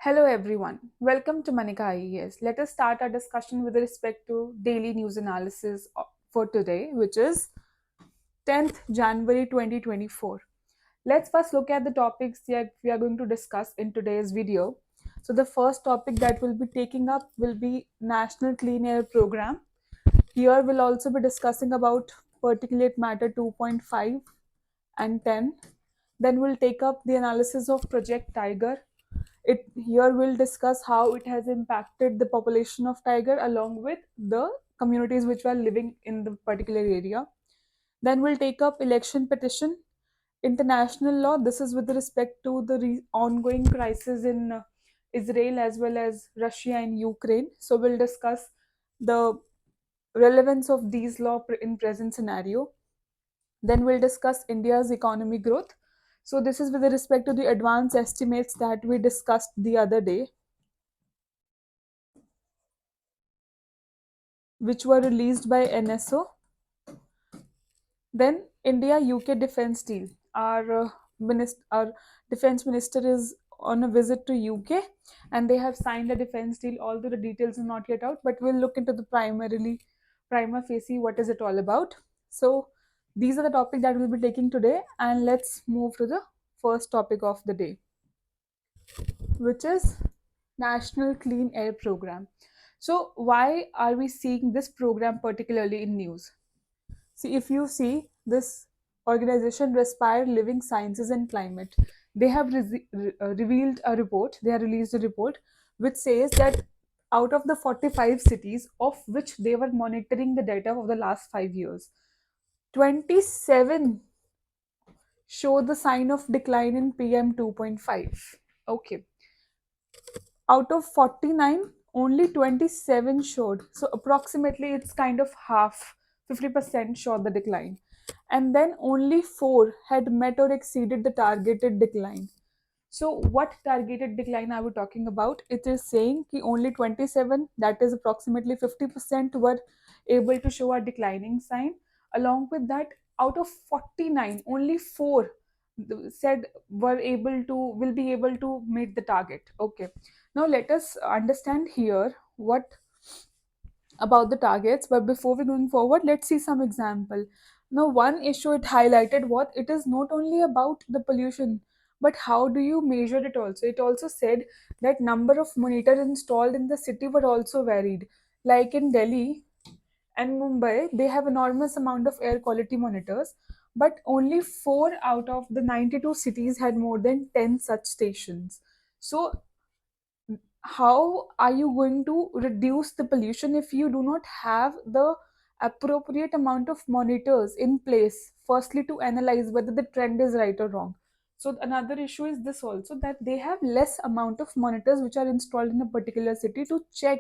Hello everyone, welcome to Manika IES. Let us start our discussion with respect to daily news analysis for today, which is 10th January 2024. Let's first look at the topics that we are going to discuss in today's video. So the first topic that we'll be taking up will be National Clean Air Program. Here we'll also be discussing about particulate matter 2.5 and 10. Then we'll take up the analysis of Project Tiger. It here we'll discuss how it has impacted the population of tiger along with the communities which were living in the particular area. Then we'll take up election petition, international law. This is with respect to the ongoing crisis in Israel as well as Russia and Ukraine. So we'll discuss the relevance of these law in present scenario. Then we'll discuss India's economy growth. So this is with respect to the advanced estimates that we discussed the other day, which were released by NSO. Then India UK defense deal. Our defense minister is on a visit to UK and they have signed a defense deal, although the details are not yet out, but we'll look into the prima facie what is it all about. So these are the topics that we'll be taking today, and let's move to the first topic of the day, which is National Clean Air Program. So why are we seeing this program particularly in news? See, if you see this organization, Respire Living Sciences and Climate, they have revealed a report, they have released a report which says that out of the 45 cities of which they were monitoring the data of the last 5 years, 27 show the sign of decline in PM2.5. Okay. Out of 49, only 27 showed. So approximately it's kind of half, 50% showed the decline. And then only 4 had met or exceeded the targeted decline. So what targeted decline are we talking about? It is saying that only 27, that is approximately 50%, were able to show a declining sign. Along with that, out of 49, only 4 said will be able to meet the target. Okay. Now let us understand here what about the targets, but before we going forward, let's see some example. Now one issue it highlighted, what it is not only about the pollution, but how do you measure it also. It also said that number of monitors installed in the city were also varied. Like in Delhi and Mumbai, they have enormous amount of air quality monitors, but only 4 out of the 92 cities had more than 10 such stations. So how are you going to reduce the pollution if you do not have the appropriate amount of monitors in place, firstly to analyze whether the trend is right or wrong? So another issue is this also, that they have less amount of monitors which are installed in a particular city to check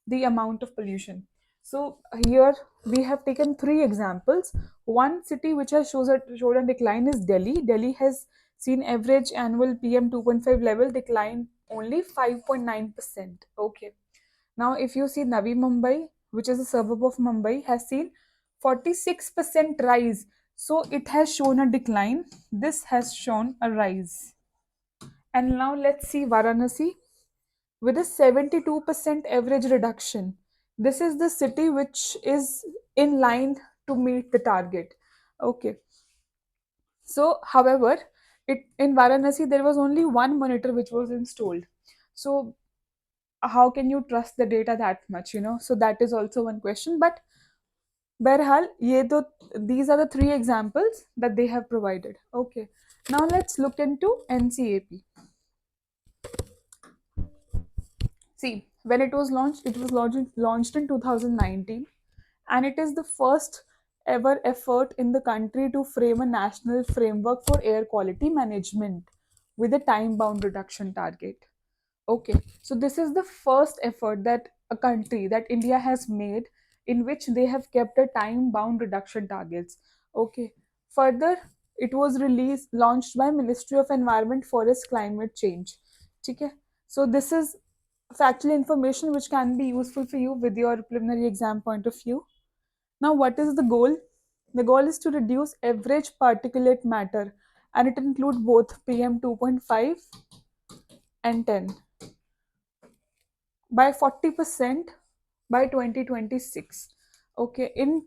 the amount of pollution. So here we have taken 3 examples. One city which has showed a decline is Delhi. Delhi has seen average annual PM2.5 level decline only 5.9%. Okay. Now, if you see Navi Mumbai, which is a suburb of Mumbai, has seen 46% rise. So it has shown a decline. This has shown a rise. And now let's see Varanasi with a 72% average reduction. This is the city which is in line to meet the target. Okay. So, however, in Varanasi there was only one monitor which was installed. So, how can you trust the data that much? So that is also one question. But Berhal, these are the 3 examples that they have provided. Okay. Now let's look into NCAP. See, when it was launched in 2019, and it is the first ever effort in the country to frame a national framework for air quality management with a time bound reduction target. Okay, so this is the first effort that a country, that India has made, in which they have kept a time bound reduction targets. Okay, further, it was launched by Ministry of Environment, Forest, Climate Change. Okay, so this is factual information which can be useful for you with your preliminary exam point of view. Now, what is the goal? The goal is to reduce average particulate matter, and it includes both PM2.5 and 10. by 40% by 2026. Okay, in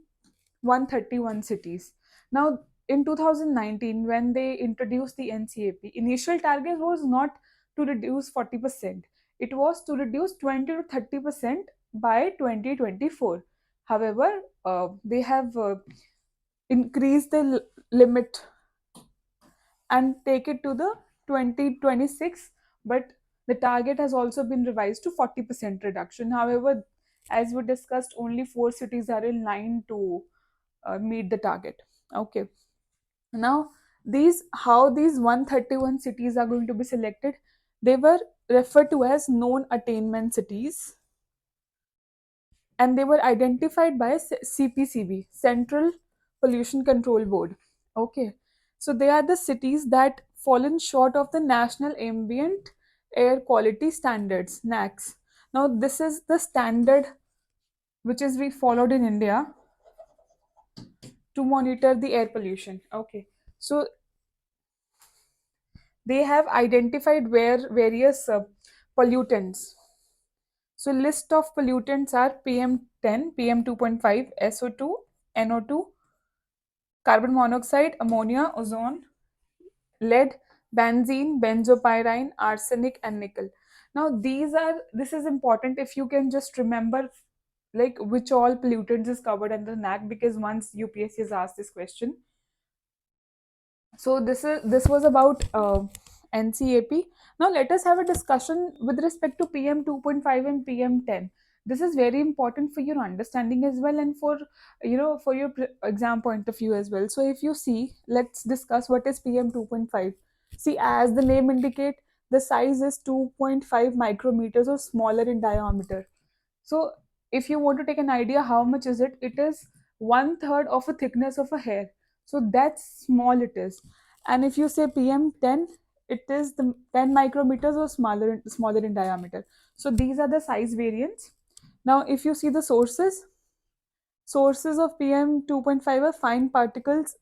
131 cities. Now, in 2019, when they introduced the NCAP, initial target was not to reduce 40%. It was to reduce 20 to 30% by 2024. However, they have increased the limit and take it to the 2026, but the target has also been revised to 40% reduction. However, as we discussed, only 4 cities are in line to meet the target. Okay, now these how these 131 cities are going to be selected, they were referred to as known attainment cities, and they were identified by CPCB, Central Pollution Control Board. Okay, so they are the cities that fallen short of the National Ambient Air Quality Standards (NACS). Now, this is the standard which is we followed in India to monitor the air pollution. Okay, so they have identified where various pollutants. So list of pollutants are PM10, PM2.5, SO2, NO2, carbon monoxide, ammonia, ozone, lead, benzene, benzopyrene, arsenic, and nickel. Now this is important if you can just remember like which all pollutants is covered under NAC, because once UPSC has asked this question. So this was about NCAP. Now let us have a discussion with respect to PM2.5 and PM10. This is very important for your understanding as well, and for for your exam point of view as well. So if you see, let's discuss what is PM2.5. See, as the name indicate, the size is 2.5 micrometers or smaller in diameter. So if you want to take an idea how much is it, it is one third of a thickness of a hair. So that's small it is. And if you say PM10, it is the 10 micrometers or smaller in diameter. So these are the size variants. Now if you see the sources of PM 2.5 are fine particles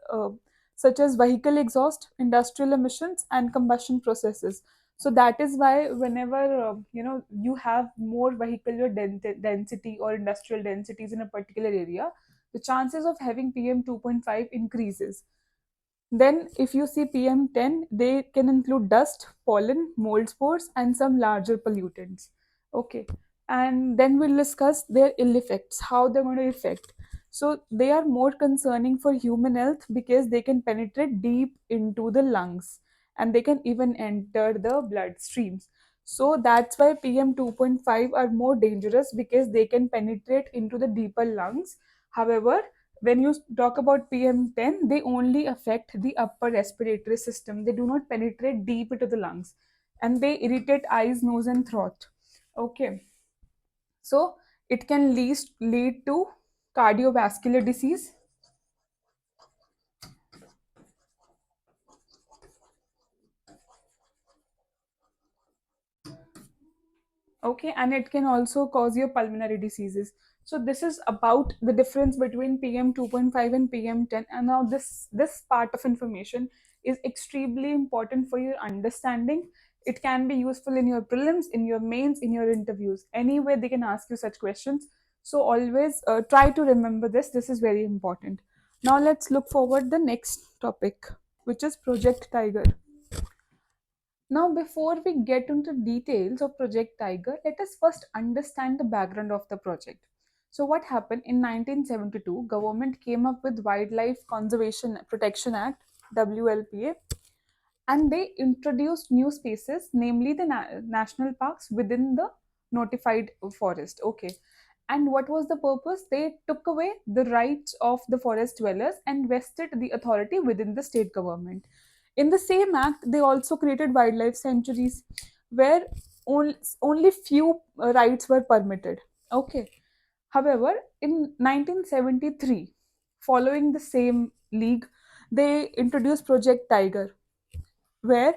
such as vehicle exhaust, industrial emissions, and combustion processes. So that is why whenever you have more vehicular density or industrial densities in a particular area, the chances of having PM 2.5 increases. Then, if you see PM10, they can include dust, pollen, mold spores, and some larger pollutants. Okay, and then we'll discuss their ill effects, how they're going to affect. So, they are more concerning for human health because they can penetrate deep into the lungs and they can even enter the bloodstreams. So, that's why PM2.5 are more dangerous because they can penetrate into the deeper lungs. However, when you talk about PM10, they only affect the upper respiratory system. They do not penetrate deep into the lungs, and they irritate eyes, nose, and throat. Okay, so it can lead to cardiovascular disease. Okay, and it can also cause your pulmonary diseases. So this is about the difference between PM 2.5 and PM10. And now this part of information is extremely important for your understanding. It can be useful in your prelims, in your mains, in your interviews. Anywhere they can ask you such questions. So always try to remember this. This is very important. Now let's look forward the next topic, which is Project Tiger. Now, before we get into details of Project Tiger, let us first understand the background of the project. So, what happened in 1972? Government came up with Wildlife Conservation Protection Act (WLPA), and they introduced new species, namely the national parks within the notified forest. Okay, and what was the purpose? They took away the rights of the forest dwellers and vested the authority within the state government. In the same act, they also created wildlife sanctuaries where only few rights were permitted. Okay. However, in 1973, following the same league, they introduced Project Tiger, where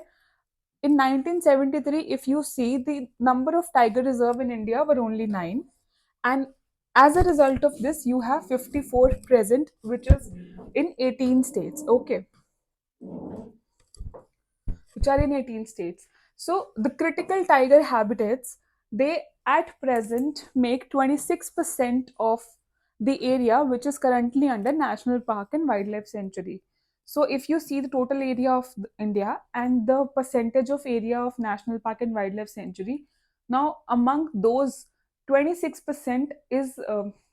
in 1973, if you see, the number of tiger reserve in India were only 9, and as a result of this you have 54 present, which is in 18 states. Okay, which are in 18 states. So the critical tiger habitats, they at present make 26% of the area which is currently under National Park and Wildlife Sanctuary. So if you see the total area of India and the percentage of area of National Park and Wildlife Sanctuary, now among those 26% is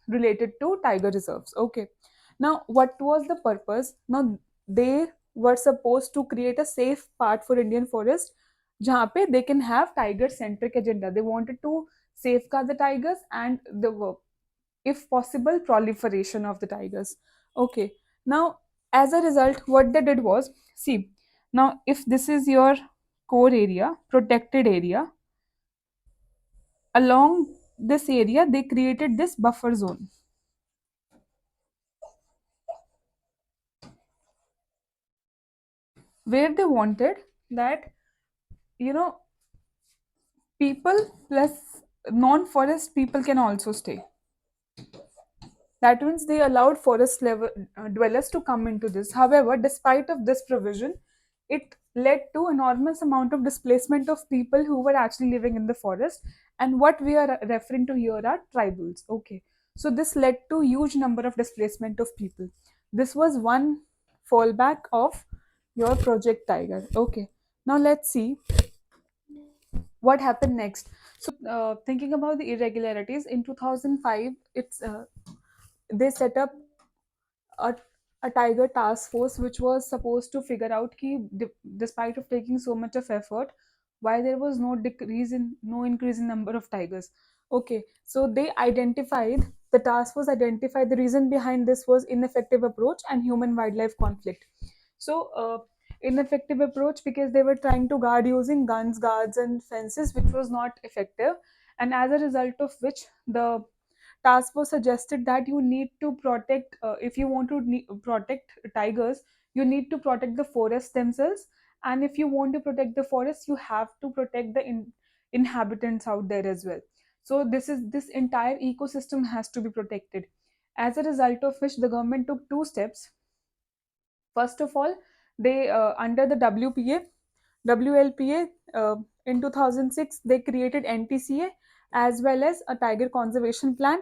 related to tiger reserves. Okay. Now what was the purpose? Now they were supposed to create a safe part for Indian forest जहाँ पे they can have tiger centric agenda. They wanted to safeguard the tigers and the, if possible, proliferation of the tigers. Okay. Now, as a result, what they did was, see, now if this is your core area, protected area, along this area, they created this buffer zone where they wanted that, you know, people plus non-forest people can also stay. That means they allowed forest level dwellers to come into this. However, despite of this provision, it led to enormous amount of displacement of people who were actually living in the forest. And what we are referring to here are tribals. Okay, so this led to huge number of displacement of people. This was one fallback of your Project Tiger. Okay, now let's see what happened next. So, thinking about the irregularities in 2005, they set up a, a tiger task force which was supposed to figure out despite of taking so much of effort, why there was no increase in number of tigers. Okay, so they identified, the task force identified the reason behind this was ineffective approach and human wildlife conflict. So ineffective approach because they were trying to guard using guns, guards and fences, which was not effective, and as a result of which the task force suggested that you need to protect, if you want to protect tigers, you need to protect the forests themselves, and if you want to protect the forest, you have to protect the inhabitants out there as well. So this entire ecosystem has to be protected, as a result of which the government took two steps. First of all, they under the WLPA, in 2006 they created NTCA as well as a tiger conservation plan.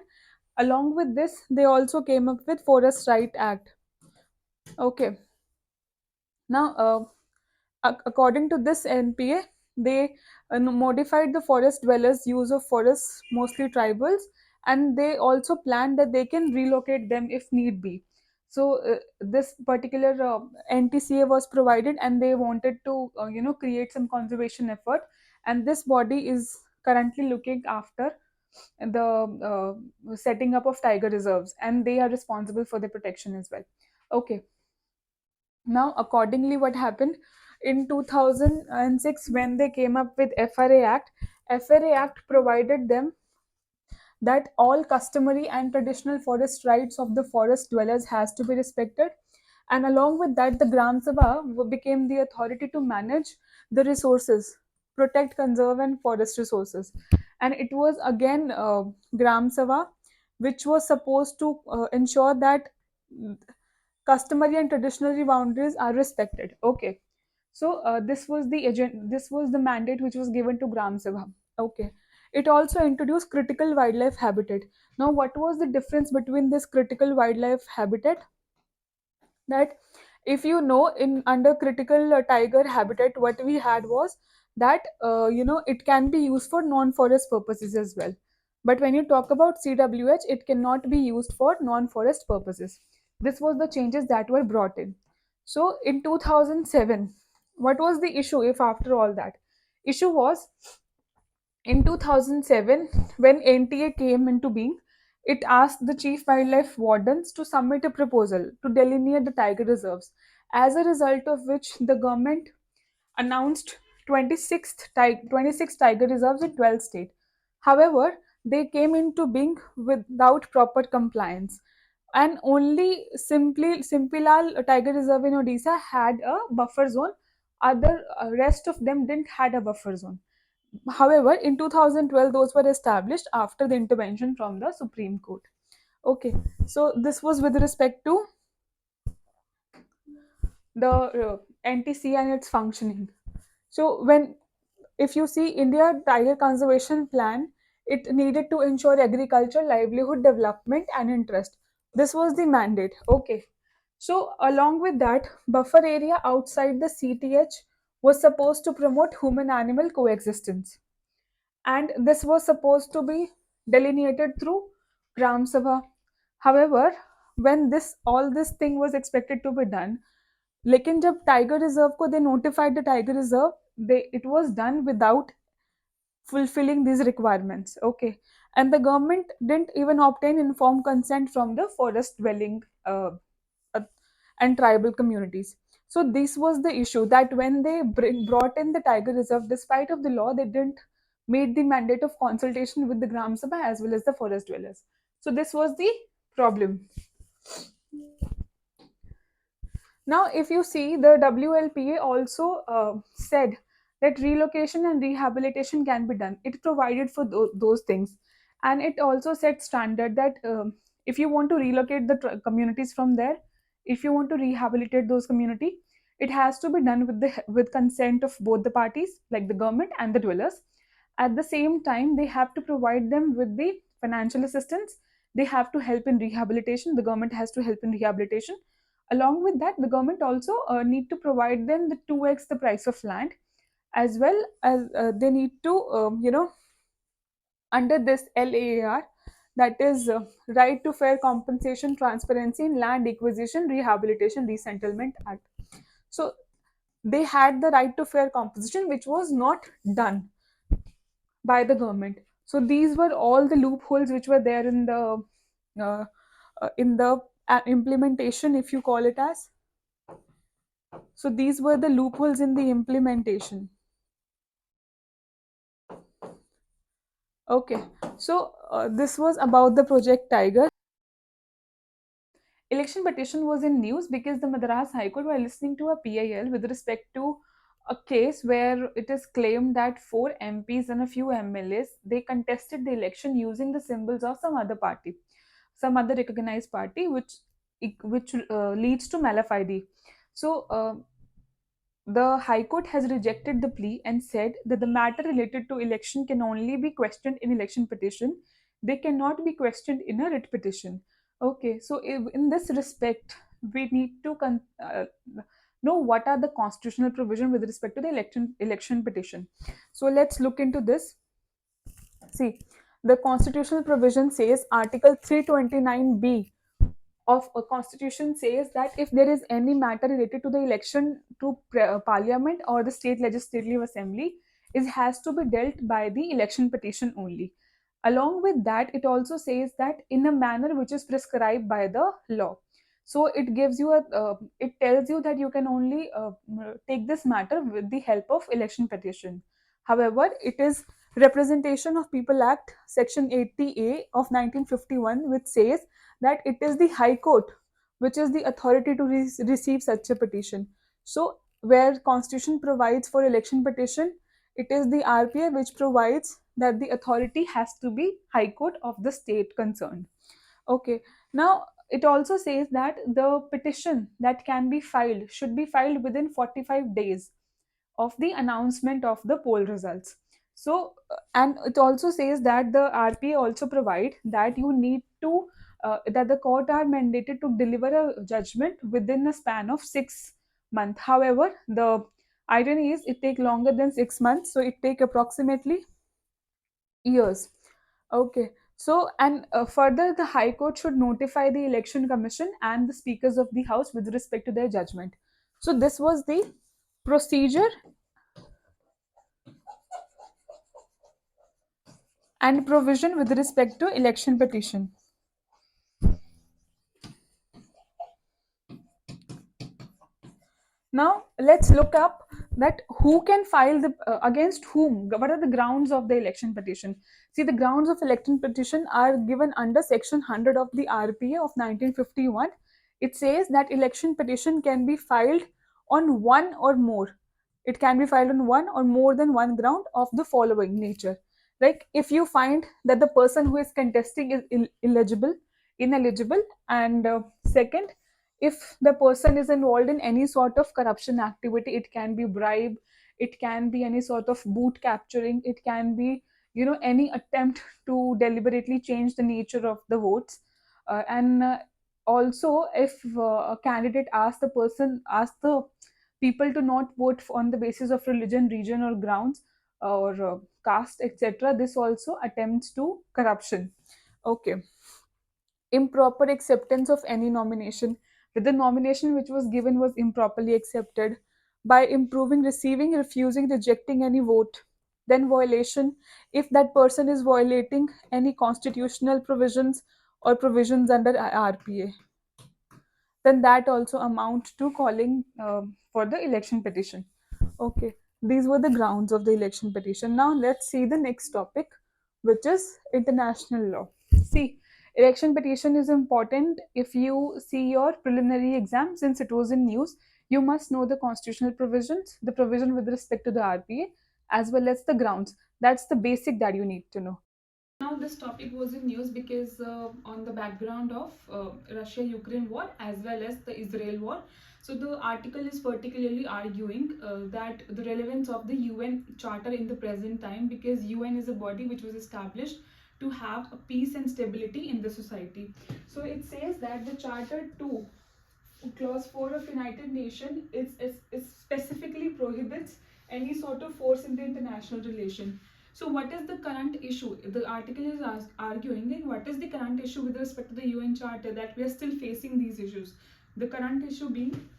Along with this, they also came up with Forest Right Act. Okay. Now, according to this NPA, they modified the forest dwellers' use of forests, mostly tribals, and they also planned that they can relocate them if need be. So this particular NTCA was provided, and they wanted to, create some conservation effort. And this body is currently looking after the setting up of tiger reserves, and they are responsible for the protection as well. Okay. Now, accordingly, what happened in 2006 when they came up with FRA Act? FRA Act provided them that all customary and traditional forest rights of the forest dwellers has to be respected, and along with that, the Gram Sabha became the authority to manage the resources, protect, conserve, and forest resources. And it was again Gram Sabha which was supposed to ensure that customary and traditional boundaries are respected. Okay, so this was the mandate which was given to Gram Sabha. Okay, it also introduced critical wildlife habitat. Now, what was the difference between this critical wildlife habitat? That, if you know, in under critical tiger habitat, what we had was that it can be used for non-forest purposes as well. But when you talk about CWH, it cannot be used for non-forest purposes. This was the changes that were brought in. So in 2007, what was the issue? If after all that issue was in 2007, when NTA came into being, it asked the chief wildlife wardens to submit a proposal to delineate the tiger reserves, as a result of which the government announced 26 tiger reserves in 12 states. However, they came into being without proper compliance, and only simply Simpilal Tiger Reserve in Odisha had a buffer zone. Other rest of them didn't had a buffer zone. However, in 2012, those were established after the intervention from the Supreme Court. Okay, so this was with respect to the NTC and its functioning. So when, if you see India Tiger Conservation Plan, it needed to ensure agriculture, livelihood, development, and interest. This was the mandate. Okay. So, along with that, buffer area outside the CTH was supposed to promote human animal coexistence. And this was supposed to be delineated through Gram Sabha. However, when this all this thing was expected to be done, लेकिन जब tiger reserve को they notified the tiger reserve, they it was done without fulfilling these requirements. Okay. And the government didn't even obtain informed consent from the forest dwelling uh, and tribal communities. So this was the issue, that when they brought in the tiger reserve, despite of the law, they didn't meet the mandate of consultation with the Gram Sabha as well as the forest dwellers. So this was the problem. Now, if you see, the WLPA also said that relocation and rehabilitation can be done. It provided for those things, and it also set standard that if you want to relocate the communities from there, if you want to rehabilitate those community, it has to be done with consent of both the parties, like the government and the dwellers. At the same time, they have to provide them with the financial assistance. They have to help in rehabilitation. The government has to help in rehabilitation. Along with that, the government also need to provide them the 2x the price of land, as well as they need to under this LAAR, that is right to fair compensation, transparency in land acquisition, rehabilitation, resettlement act. So they had the right to fair compensation, which was not done by the government. So these were all the loopholes which were there uh, in the implementation, if you call it as. So these were the loopholes in the implementation. Okay, so this was about the Project Tiger. Election petition was in news because the Madras High Court were listening to a PIL with respect to a case where it is claimed that four MPs and a few MLAs, they contested the election using the symbols of some other party, some other recognized party, which leads to malafide. So the High Court has rejected the plea and said that the matter related to election can only be questioned in election petition. They cannot be questioned in a writ petition. Okay, so in this respect, we need to know what are the constitutional provision with respect to the election petition. So let's look into this. See, the constitutional provision says Article 329B of a constitution says that if there is any matter related to the election to parliament or the state legislative assembly, it has to be dealt by the election petition only. Along with that, it also says that in a manner which is prescribed by the law. So it gives you it tells you that you can only take this matter with the help of election petition. However, it is Representation of People Act section 80A of 1951, which says that it is the High Court which is the authority to receive such a petition. So where Constitution provides for election petition, it is the RPA which provides that the authority has to be High Court of the state concerned. Okay. Now it also says that the petition that can be filed should be filed within 45 days of the announcement of the poll results. So, and it also says that the RPA also provide that you need to that the court are mandated to deliver a judgment within a span of 6 months. However, the irony is it take longer than 6 months, so it take approximately years. Okay. So, and further, the High Court should notify the Election Commission and the speakers of the House with respect to their judgment. So, this was the procedure and provision with respect to election petition. Now let's look up that who can file the against whom. What are the grounds of the election petition? See, the grounds of election petition are given under section 100 of the RPA of 1951. It says that election petition can be filed on one or more. It can be filed on one or more than one ground of the following nature. Like if you find that the person who is contesting is ineligible, and second, if the person is involved in any sort of corruption activity, it can be bribe, it can be any sort of boot capturing, it can be any attempt to deliberately change the nature of the votes. And also, if a candidate asks the people to not vote on the basis of religion, region, or grounds, or caste, etc., this also attempts to corruption. Okay. Improper acceptance of any nomination, that the nomination which was given was improperly accepted, by improving, receiving, refusing, rejecting any vote. Then violation, if that person is violating any constitutional provisions or provisions under RPA, then that also amount to calling for the election petition. Okay, these were the grounds of the election petition. Now let's see the next topic, which is international law. See, election petition is important. If you see your preliminary exam, since it was in news, you must know the constitutional provisions, the provision with respect to the RPA, as well as the grounds. That's the basic that you need to know. Now, this topic was in news because on the background of Russia-Ukraine war as well as the Israel war. So the article is particularly arguing that the relevance of the UN Charter in the present time, because UN is a body which was established to have a peace and stability in the society. So it says that the Charter 2 Clause 4 of United Nations is specifically prohibits any sort of force in the international relation. So what is the current issue? The article is arguing that what is the current issue with respect to the UN Charter, that we are still facing these issues. The current issue being,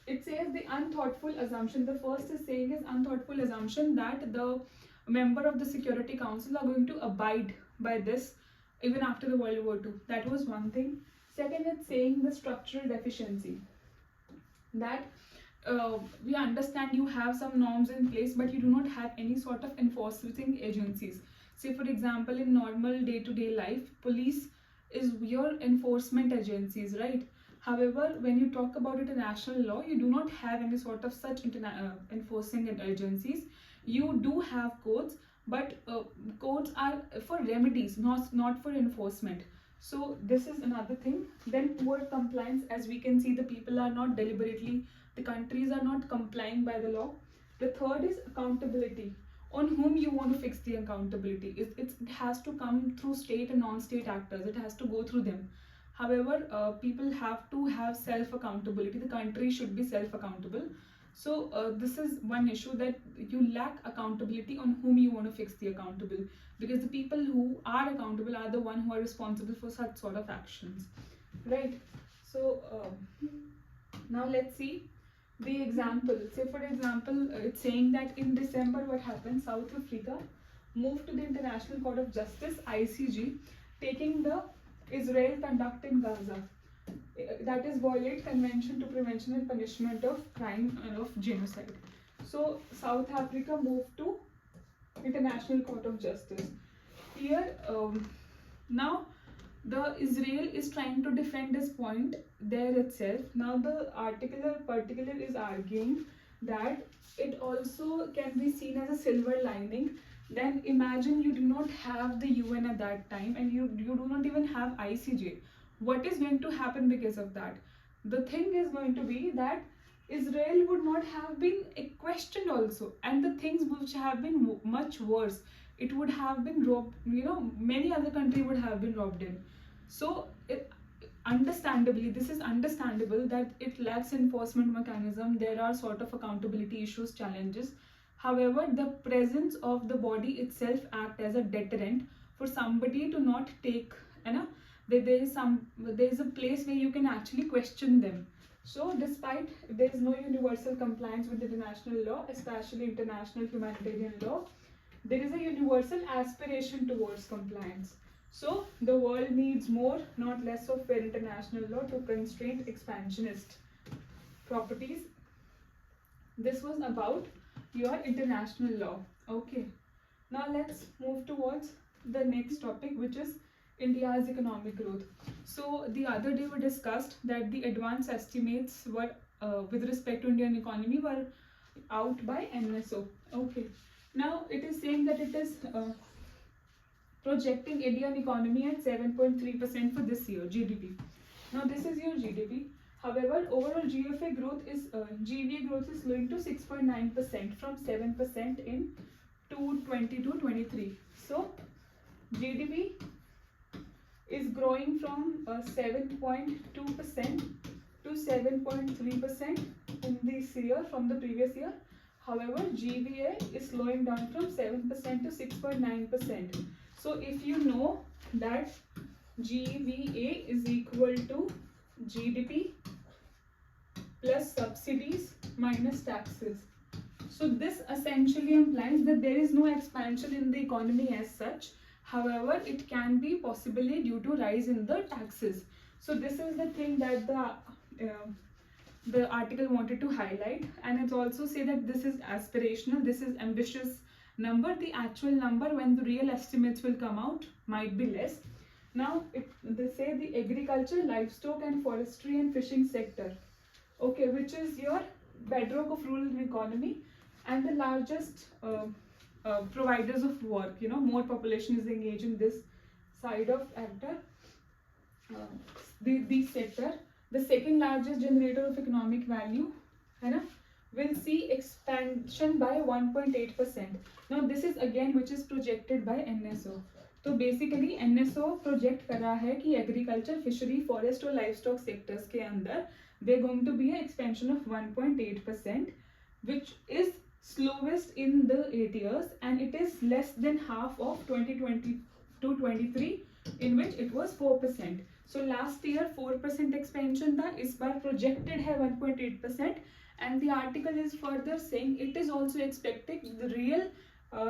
it says the unthoughtful assumption. The first is saying is unthoughtful assumption that the member of the Security Council are going to abide by this even after the World War II. That was one thing. Second, it's saying the structural deficiency, that we understand you have some norms in place, but you do not have any sort of enforcing agencies. Say, for example, in normal day-to-day life, police is your enforcement agencies, right? However, when you talk about international law, you do not have any sort of such enforcing agencies. You do have courts, but courts are for remedies, not for enforcement. So this is another thing. Then poor compliance, as we can see, the people are not deliberately, the countries are not complying by the law. The third is accountability. On whom you want to fix the accountability? It has to come through state and non-state actors. It has to go through them. However, people have to have self-accountability. The country should be self-accountable. So this is one issue, that you lack accountability on whom you want to fix the accountable, because the people who are accountable are the one who are responsible for such sort of actions, right? So now let's see the example. Say, for example, it's saying that in December, what happened? South Africa moved to the International Court of Justice, ICJ, taking the Israel conduct in Gaza, that is violate Convention to Prevention and Punishment of Crime and of Genocide. So South Africa moved to International Court of Justice. Here, now the Israel is trying to defend this point there itself. Now the article particular is arguing that it also can be seen as a silver lining. Then imagine you do not have the UN at that time, and you do not even have ICJ. What is going to happen because of that? The thing is going to be that Israel would not have been questioned also, and the things which have been much worse, it would have been robbed, many other countries would have been robbed in. So understandably, this is understandable that it lacks enforcement mechanism. There are sort of accountability issues, challenges. However, the presence of the body itself act as a deterrent for somebody to not take, there is a place where you can actually question them. So despite there is no universal compliance with international law, especially international humanitarian law, there is a universal aspiration towards compliance. So the world needs more, not less, of fair international law to constrain expansionist properties. This was about your international law. Okay. Now let's move towards the next topic, which is India's economic growth. So the other day we discussed that the advanced estimates were with respect to Indian economy were out by NSO. Okay. Now it is saying that it is projecting Indian economy at 7.3% for this year, GDP. Now this is your GDP. However, overall GVA growth is slowing to 6.9% from 7% in 22-23. So GDP is growing from 7.2% to 7.3% in this year from the previous year. However, GVA is slowing down from 7% to 6.9%. So if you know that GVA is equal to GDP plus subsidies minus taxes. So this essentially implies that there is no expansion in the economy as such. However, it can be possibly due to rise in the taxes. So this is the thing that the article wanted to highlight, and it's also say that this is aspirational, this is ambitious number. The actual number, when the real estimates will come out, might be less. Now they say the agriculture, livestock and forestry and fishing sector, okay, which is your bedrock of rural economy and the largest providers of work. You know, more population is engaged in this side of actor, the sector. The second largest generator of economic value, will see expansion by 1.8%. Now this is again which is projected by NSO. तो basically NSO project करा है कि agriculture, fishery, forest और livestock sectors के अंदर they're going to be an expansion of 1.8%, which is slowest in the 8 years, and it is less than half of 2020-23 in which it was 4%. So last year 4% expansion था, इस बार projected है 1.8%, and the article is further saying it is also expected the real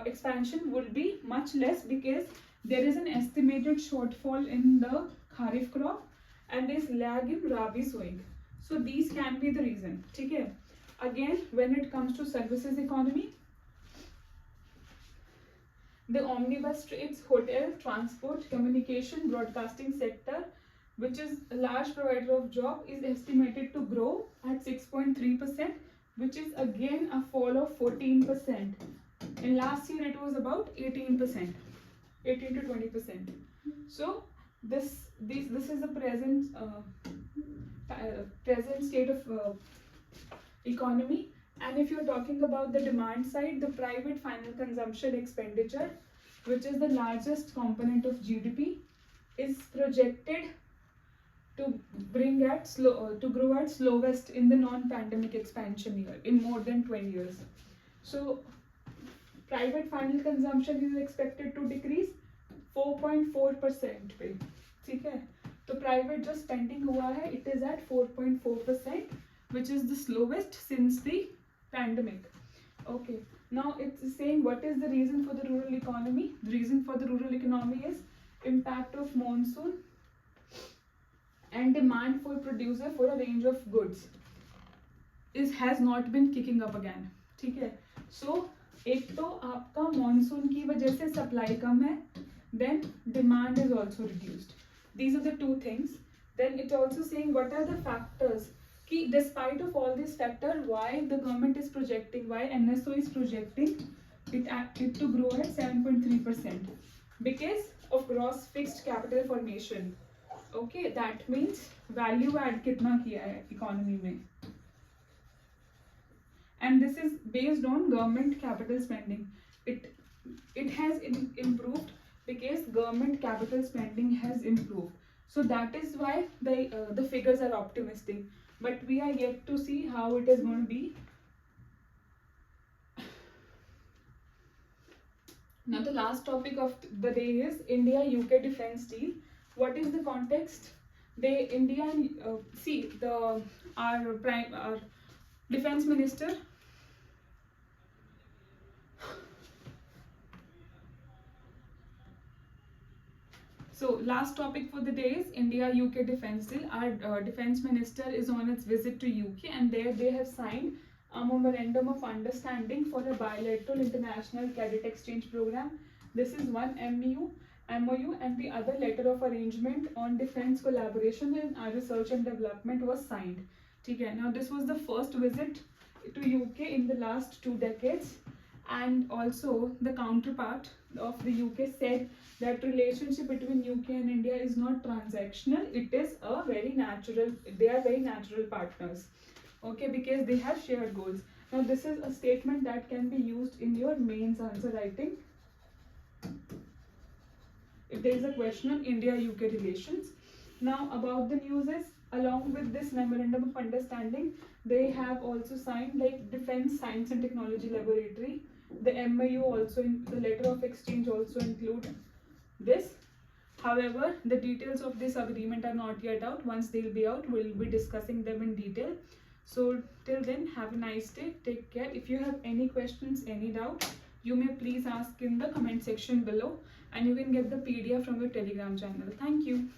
expansion would be much less because there is an estimated shortfall in the kharif crop and there is lag in rabi sowing. So these can be the reason. ठीक है? Again, when it comes to services economy, the omnibus trades, hotel, transport, communication, broadcasting sector, which is a large provider of job, is estimated to grow at 6.3%, which is again a fall of 14%. In last year it was about 18%, 18 to 20%. So this is the present present state of economy. And if you're talking about the demand side, the private final consumption expenditure, which is the largest component of GDP, is projected to grow at slowest in the non-pandemic expansion year in more than 20 years. So private final consumption is expected to decrease 4.4% पे, ठीक है? तो private जो spending हुआ है, it is at 4.4%, which is the slowest since the pandemic. Okay, now it's saying what is the reason for the rural economy? The reason for the rural economy is impact of monsoon and demand for producer for a range of goods has not been kicking up again. ठीक है? So एक तो आपका monsoon की वजह से supply कम है, then demand is also reduced. These are the two things. Then it's also saying what are the factors कि despite of all these factors, why the government is projecting, why NSO is projecting it to grow at 7.3%, because of gross fixed capital formation. Okay, that means value add कितना किया है economy में, and this is based on government capital spending. It has improved because government capital spending has improved. So that is why the figures are optimistic, but we are yet to see how it is going to be. Now the last topic of the day is India-UK defense deal. What is the context? India and our defense minister So last topic for the day is India-UK defense deal. Our defense minister is on its visit to UK, and there they have signed a memorandum of understanding for a bilateral international cadet exchange program. This is one MOU, and the other letter of arrangement on defense collaboration and research and development was signed. Okay, now this was the first visit to UK in the last 2 decades, and also the counterpart of the UK said that relationship between UK and India is not transactional. It is they are very natural partners. Okay, because they have shared goals. Now this is a statement that can be used in your mains answer writing. If there is a question on India-UK relations. Now about the news is, along with this memorandum of understanding, they have also signed like Defense Science and Technology Laboratory. The MOU also, in the letter of exchange also include this. However, the details of this agreement are not yet out. Once they'll be out, we'll be discussing them in detail. So till then, have a nice day. Take care. If you have any questions, any doubt, you may please ask in the comment section below, and you can get the PDF from your Telegram channel. Thank you.